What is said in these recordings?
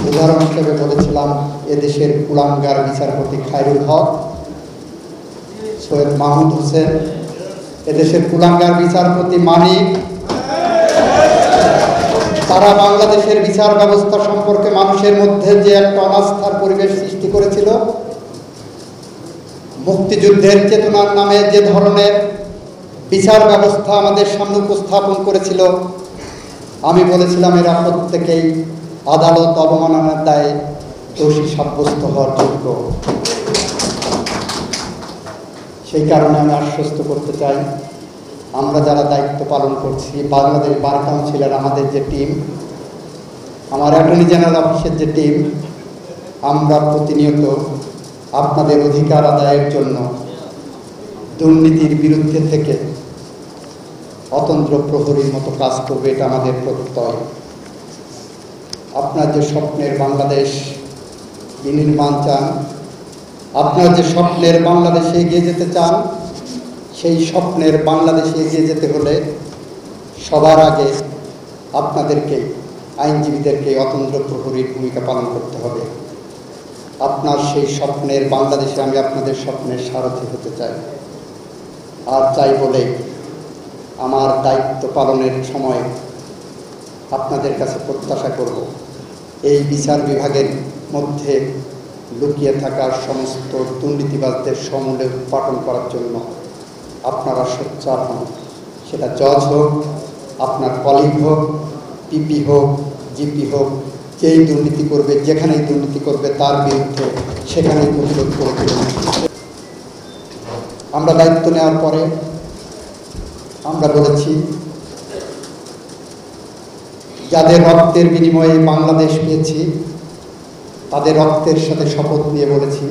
উদাহরণ হিসেবে বলেছিলাম এদেশের কুলাঙ্গার বিচারপতি খায়রুল হক, সৈয়দ মাহমুদ হোসেন, এদেশের কুলাঙ্গার বিচারপতি মানিক। তারা বাংলাদেশের বিচার ব্যবস্থা সম্পর্কে মানুষের মধ্যে যে একটা অনাস্থার পরিবেশ সৃষ্টি করেছিল, মুক্তিযুদ্ধের চেতনার নামে যে ধরনের বিচার ব্যবস্থা আমাদের সামনে উপস্থাপন করেছিল, আমি বলেছিলাম এরা প্রত্যেকেই আদালত অবমাননার দায়ে দোষী সাব্যস্ত হওয়ার যোগ্য। সেই কারণে আমি আশ্বস্ত করতে চাই, আমরা যারা দায়িত্ব পালন করছি, বাংলাদেশ বার কাউন্সিলের আমাদের যে টিম, আমার অ্যাটর্নি জেনারেল অফিসের যে টিম, আমরা প্রতিনিয়ত আপনাদের অধিকার আদায়ের জন্য দুর্নীতির বিরুদ্ধে থেকে অতন্ত্র প্রহরীর মতো কাজ করবে, এটা আমাদের প্রত্যয়। আপনার যে স্বপ্নের বাংলাদেশ বিনির্মাণ চান, আপনার যে স্বপ্নের বাংলাদেশে এগিয়ে যেতে চান, সেই স্বপ্নের বাংলাদেশে এগিয়ে যেতে হলে সবার আগে আপনাদেরকে, আইনজীবীদেরকে অতন্ত্র প্রহরীর ভূমিকা পালন করতে হবে। আপনার সেই স্বপ্নের বাংলাদেশে আমি আপনাদের স্বপ্নের সারথি হতে চাই। আর চাই বলে আমার দায়িত্ব পালনের সময় আপনাদের কাছে প্রত্যাশা করব, এই বিচার বিভাগের মধ্যে লুকিয়ে থাকার সমস্ত দুর্নীতিবাজদের সমূলে উৎপাটন করার জন্য আপনারা সোচ্চার হন। সেটা জজ হোক, আপনার কলিগ হোক, পিপি হোক, জিপি হোক, যেই দুর্নীতি করবে, যেখানেই দুর্নীতি করবে তার বিরুদ্ধে সেখানেই প্রতিরোধ করে তুলবে। আমরা দায়িত্ব নেওয়ার পরে আমরা বলেছি, যাদের রক্তের বিনিময়ে বাংলাদেশ পেয়েছি তাদের রক্তের সাথে শপথ নিয়ে বলেছি,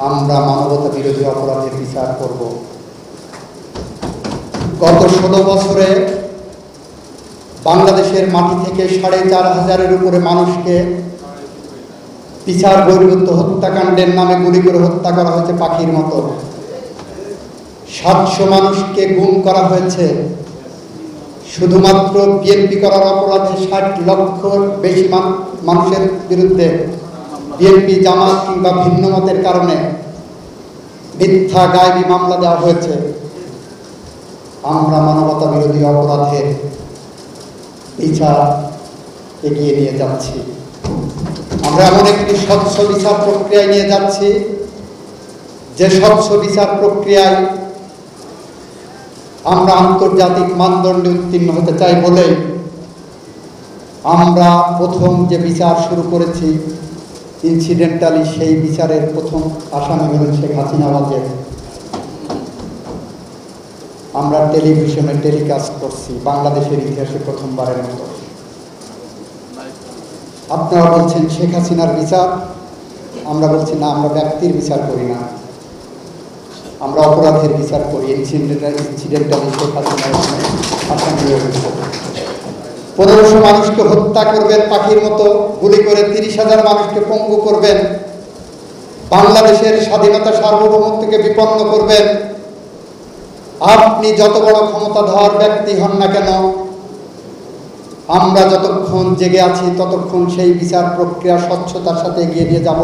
আমরা মানবতা বিরোধী অপরাধের বিচার করব। গত 16 বছরে বাংলাদেশের মাটি থেকে 4,500-এর উপরে মানুষকে বিচার বহির্ভূত হত্যাকাণ্ডের নামে গুলি করে হত্যা করা হয়েছে পাখির মতো। 700 মানুষকে গুম করা হয়েছে। শুধুমাত্র বিএনপি করার অপরাধে 60 লক্ষর বেশি মানুষের বিরুদ্ধে বিএনপি, জামাত কিংবা ভিন্ন মতের কারণে মিথ্যা গায়েবী মামলা দেওয়া হয়েছে। আমরা মানবতা বিরোধী অপরাধের বিচার এগিয়ে নিয়ে যাচ্ছি। আমরা এমন একটি স্বচ্ছ বিচার প্রক্রিয়ায় নিয়ে যাচ্ছি, যে স্বচ্ছ বিচার প্রক্রিয়ায় আমরা আন্তর্জাতিক মানদণ্ডে উত্তীর্ণ হতে চাই বলে আমরা প্রথম যে বিচার শুরু করেছি, ইনসিডেন্টালি সেই বিচারের প্রথম আসামি হলেন শেখ হাসিনা ওয়াজেদ। আমরা টেলিভিশনে টেলিকাস্ট করছি বাংলাদেশের ইতিহাসে প্রথমবারের মতো। আপনারা বলছেন শেখ হাসিনার বিচার, আমরা বলছি না, আমরা ব্যক্তির বিচার করি না, আমরা অপরাধের বিচার করি। ইনসিডেন্টালি শেখ হাসিনার আসামি হয়েছে। 1500 মানুষকে হত্যা করবেন পাখির মতো, গুলি করে 30,000 মানুষকে পঙ্গু করবেন, বাংলাদেশের স্বাধীনতা সার্বভৌমত্বকে বিপন্ন করবেন। আপনি যত বড় ক্ষমতাধর ব্যক্তি হন না কেন, আমরা যতক্ষণ জেগে আছি ততক্ষণ সেই বিচার প্রক্রিয়া স্বচ্ছতার সাথে এগিয়ে নিয়ে যাব।